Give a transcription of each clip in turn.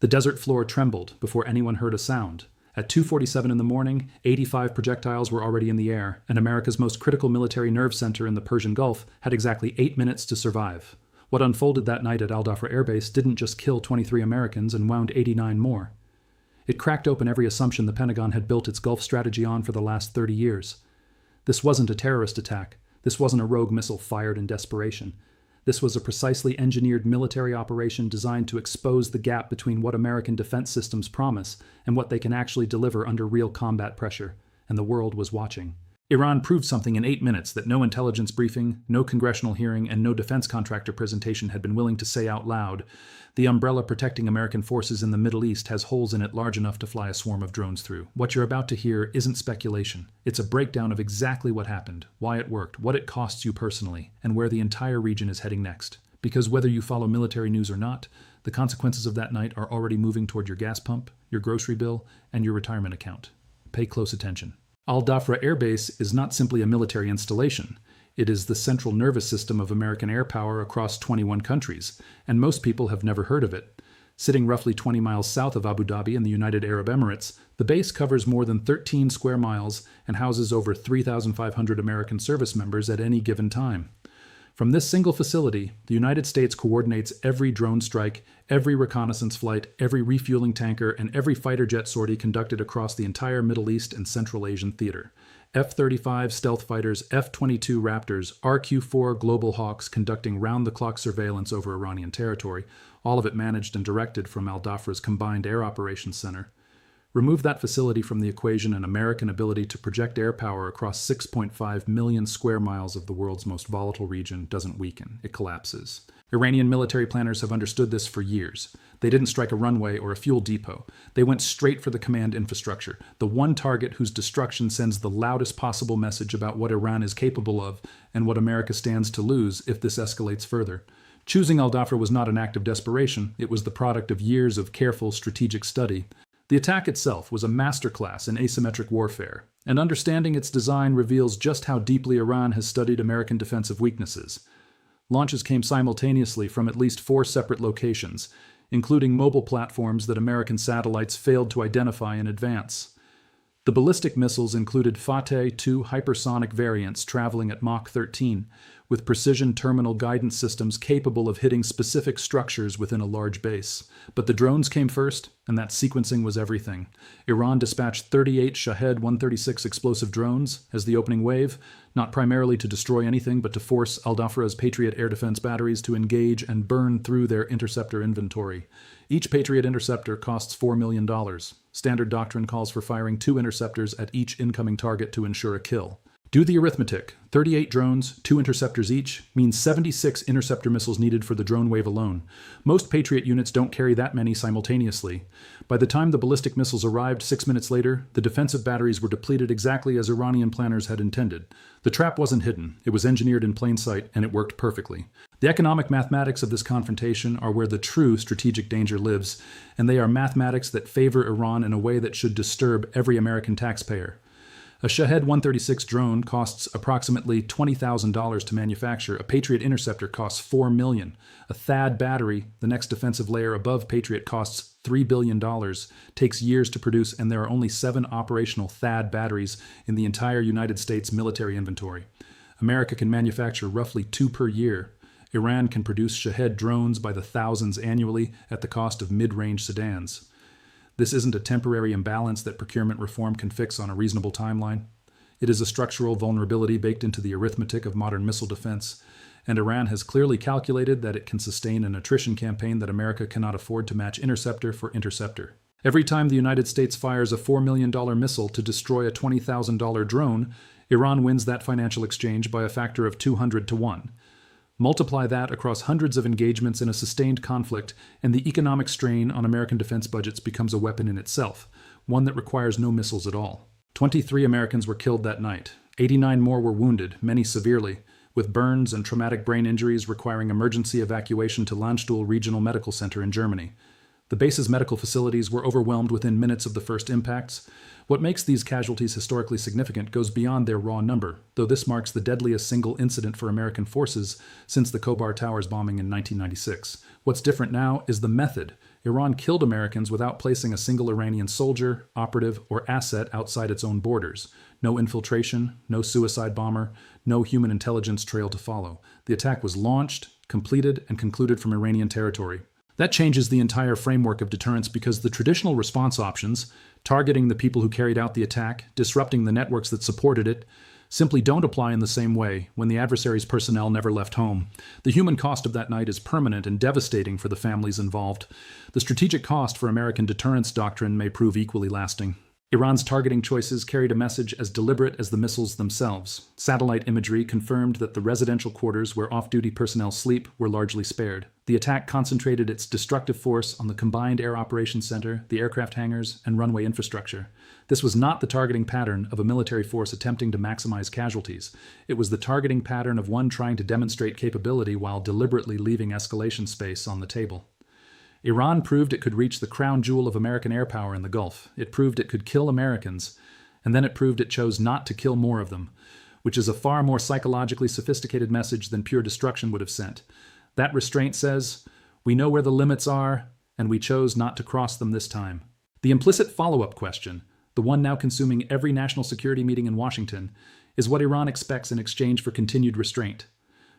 The desert floor trembled before anyone heard a sound. At 2:47 in the morning, 85 projectiles were already in the air, and America's most critical military nerve center in the Persian Gulf had exactly 8 minutes to survive. What unfolded that night at Dhafra Air Base didn't just kill 23 Americans and wound 89 more. It cracked open every assumption the Pentagon had built its Gulf strategy on for the last 30 years. This wasn't a terrorist attack. This wasn't a rogue missile fired in desperation. This was a precisely engineered military operation designed to expose the gap between what American defense systems promise and what they can actually deliver under real combat pressure, and the world was watching. Iran proved something in 8 minutes that no intelligence briefing, no congressional hearing, and no defense contractor presentation had been willing to say out loud. The umbrella protecting American forces in the Middle East has holes in it large enough to fly a swarm of drones through. What you're about to hear isn't speculation. It's a breakdown of exactly what happened, why it worked, what it costs you personally, and where the entire region is heading next. Because whether you follow military news or not, the consequences of that night are already moving toward your gas pump, your grocery bill, and your retirement account. Pay close attention. Dhafra Air Base is not simply a military installation. It is the central nervous system of American air power across 21 countries, and most people have never heard of it. Sitting roughly 20 miles south of Abu Dhabi in the United Arab Emirates, the base covers more than 13 square miles and houses over 3,500 American service members at any given time. From this single facility, the United States coordinates every drone strike, every reconnaissance flight, every refueling tanker, and every fighter jet sortie conducted across the entire Middle East and Central Asian theater. F-35 stealth fighters, F-22 Raptors, RQ-4 Global Hawks conducting round-the-clock surveillance over Iranian territory, all of it managed and directed from Dhafra's Combined Air Operations Center. Remove that facility from the equation and American ability to project air power across 6.5 million square miles of the world's most volatile region doesn't weaken, it collapses. Iranian military planners have understood this for years. They didn't strike a runway or a fuel depot. They went straight for the command infrastructure, the one target whose destruction sends the loudest possible message about what Iran is capable of and what America stands to lose if this escalates further. Choosing Dhafra was not an act of desperation, it was the product of years of careful strategic study. The attack itself was a masterclass in asymmetric warfare, and understanding its design reveals just how deeply Iran has studied American defensive weaknesses. Launches came simultaneously from at least 4 separate locations, including mobile platforms that American satellites failed to identify in advance. The ballistic missiles included Fateh-2 hypersonic variants traveling at Mach 13, with precision terminal guidance systems capable of hitting specific structures within a large base. But the drones came first, and that sequencing was everything. Iran dispatched 38 Shahed 136 explosive drones as the opening wave, not primarily to destroy anything but to force Dhafra's Patriot air defense batteries to engage and burn through their interceptor inventory. Each Patriot interceptor costs $4 million. Standard doctrine calls for firing 2 interceptors at each incoming target to ensure a kill. Do the arithmetic. 38 drones, 2 interceptors each, means 76 interceptor missiles needed for the drone wave alone. Most Patriot units don't carry that many simultaneously. By the time the ballistic missiles arrived 6 minutes later, the defensive batteries were depleted exactly as Iranian planners had intended. The trap wasn't hidden, it was engineered in plain sight, and it worked perfectly. The economic mathematics of this confrontation are where the true strategic danger lives, and they are mathematics that favor Iran in a way that should disturb every American taxpayer. A Shahed 136 drone costs approximately $20,000 to manufacture. A Patriot interceptor costs $4 million. A THAAD battery, the next defensive layer above Patriot, costs $3 billion, takes years to produce, and there are only 7 operational THAAD batteries in the entire United States military inventory. America can manufacture roughly 2 per year. Iran can produce Shahed drones by the thousands annually at the cost of mid-range sedans. This isn't a temporary imbalance that procurement reform can fix on a reasonable timeline. It is a structural vulnerability baked into the arithmetic of modern missile defense, and Iran has clearly calculated that it can sustain an attrition campaign that America cannot afford to match interceptor for interceptor. Every time the United States fires a $4 million missile to destroy a $20,000 drone, Iran wins that financial exchange by a factor of 200 to 1. Multiply that across hundreds of engagements in a sustained conflict, and the economic strain on American defense budgets becomes a weapon in itself, one that requires no missiles at all. 23 Americans were killed that night. 89 more were wounded, many severely, with burns and traumatic brain injuries requiring emergency evacuation to Landstuhl Regional Medical Center in Germany. The base's medical facilities were overwhelmed within minutes of the first impacts. What makes these casualties historically significant goes beyond their raw number, though this marks the deadliest single incident for American forces since the Khobar Towers bombing in 1996. What's different now is the method. Iran killed Americans without placing a single Iranian soldier, operative, or asset outside its own borders. No infiltration, no suicide bomber, no human intelligence trail to follow. The attack was launched, completed, and concluded from Iranian territory. That changes the entire framework of deterrence because the traditional response options, targeting the people who carried out the attack, disrupting the networks that supported it, simply don't apply in the same way when the adversary's personnel never left home. The human cost of that night is permanent and devastating for the families involved. The strategic cost for American deterrence doctrine may prove equally lasting. Iran's targeting choices carried a message as deliberate as the missiles themselves. Satellite imagery confirmed that the residential quarters where off-duty personnel sleep were largely spared. The attack concentrated its destructive force on the Combined Air Operations Center, the aircraft hangars, and runway infrastructure. This was not the targeting pattern of a military force attempting to maximize casualties. It was the targeting pattern of one trying to demonstrate capability while deliberately leaving escalation space on the table. Iran proved it could reach the crown jewel of American air power in the Gulf. It proved it could kill Americans, and then it proved it chose not to kill more of them, which is a far more psychologically sophisticated message than pure destruction would have sent. That restraint says, we know where the limits are, and we chose not to cross them this time. The implicit follow-up question, the one now consuming every national security meeting in Washington, is what Iran expects in exchange for continued restraint.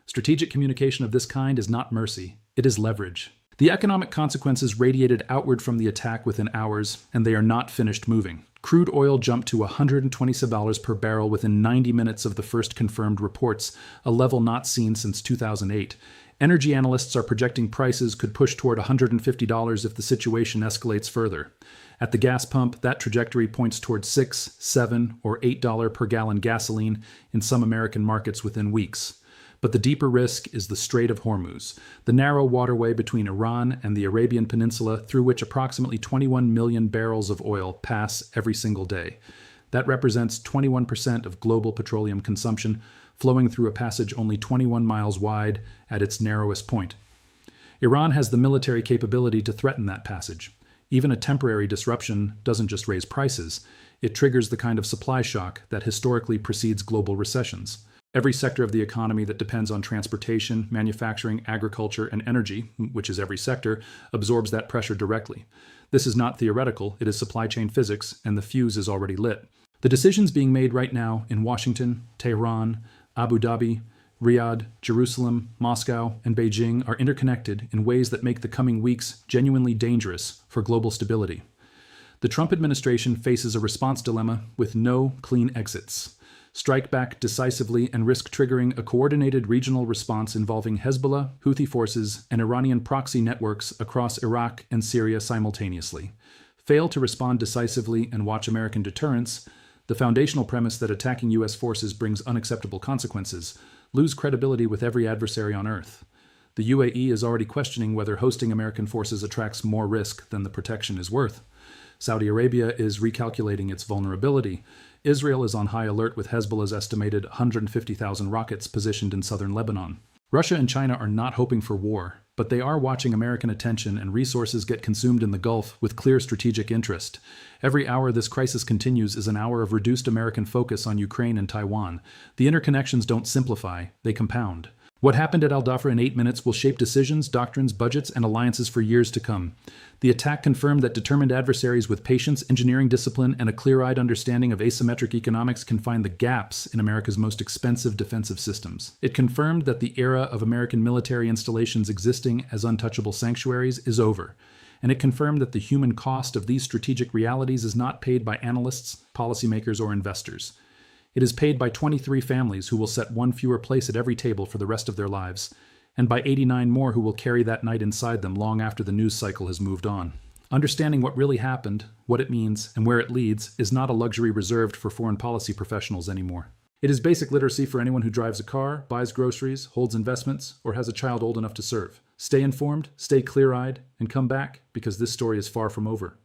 Strategic communication of this kind is not mercy, it is leverage. The economic consequences radiated outward from the attack within hours, and they are not finished moving. Crude oil jumped to $127 per barrel within 90 minutes of the first confirmed reports, a level not seen since 2008. Energy analysts are projecting prices could push toward $150 if the situation escalates further. At the gas pump, that trajectory points toward $6, $7, or $8 per gallon gasoline in some American markets within weeks. But the deeper risk is the Strait of Hormuz, the narrow waterway between Iran and the Arabian Peninsula through which approximately 21 million barrels of oil pass every single day. That represents 21% of global petroleum consumption, flowing through a passage only 21 miles wide at its narrowest point. Iran has the military capability to threaten that passage. Even a temporary disruption doesn't just raise prices, it triggers the kind of supply shock that historically precedes global recessions. Every sector of the economy that depends on transportation, manufacturing, agriculture, and energy, which is every sector, absorbs that pressure directly. This is not theoretical, it is supply chain physics, and the fuse is already lit. The decisions being made right now in Washington, Tehran, Abu Dhabi, Riyadh, Jerusalem, Moscow, and Beijing are interconnected in ways that make the coming weeks genuinely dangerous for global stability. The Trump administration faces a response dilemma with no clean exits. Strike back decisively and risk triggering a coordinated regional response involving Hezbollah, Houthi forces, and Iranian proxy networks across Iraq and Syria simultaneously. Fail to respond decisively and watch American deterrence, the foundational premise that attacking U.S. forces brings unacceptable consequences, lose credibility with every adversary on Earth. The UAE is already questioning whether hosting American forces attracts more risk than the protection is worth. Saudi Arabia is recalculating its vulnerability. Israel is on high alert with Hezbollah's estimated 150,000 rockets positioned in southern Lebanon. Russia and China are not hoping for war, but they are watching American attention and resources get consumed in the Gulf with clear strategic interest. Every hour this crisis continues is an hour of reduced American focus on Ukraine and Taiwan. The interconnections don't simplify, they compound. What happened at Dhafra in 8 minutes will shape decisions, doctrines, budgets, and alliances for years to come. The attack confirmed that determined adversaries with patience, engineering discipline, and a clear-eyed understanding of asymmetric economics can find the gaps in America's most expensive defensive systems. It confirmed that the era of American military installations existing as untouchable sanctuaries is over. And it confirmed that the human cost of these strategic realities is not paid by analysts, policymakers, or investors. It is paid by 23 families who will set one fewer place at every table for the rest of their lives, and by 89 more who will carry that night inside them long after the news cycle has moved on. Understanding what really happened, what it means, and where it leads is not a luxury reserved for foreign policy professionals anymore. It is basic literacy for anyone who drives a car, buys groceries, holds investments, or has a child old enough to serve. Stay informed, stay clear-eyed, and come back because this story is far from over.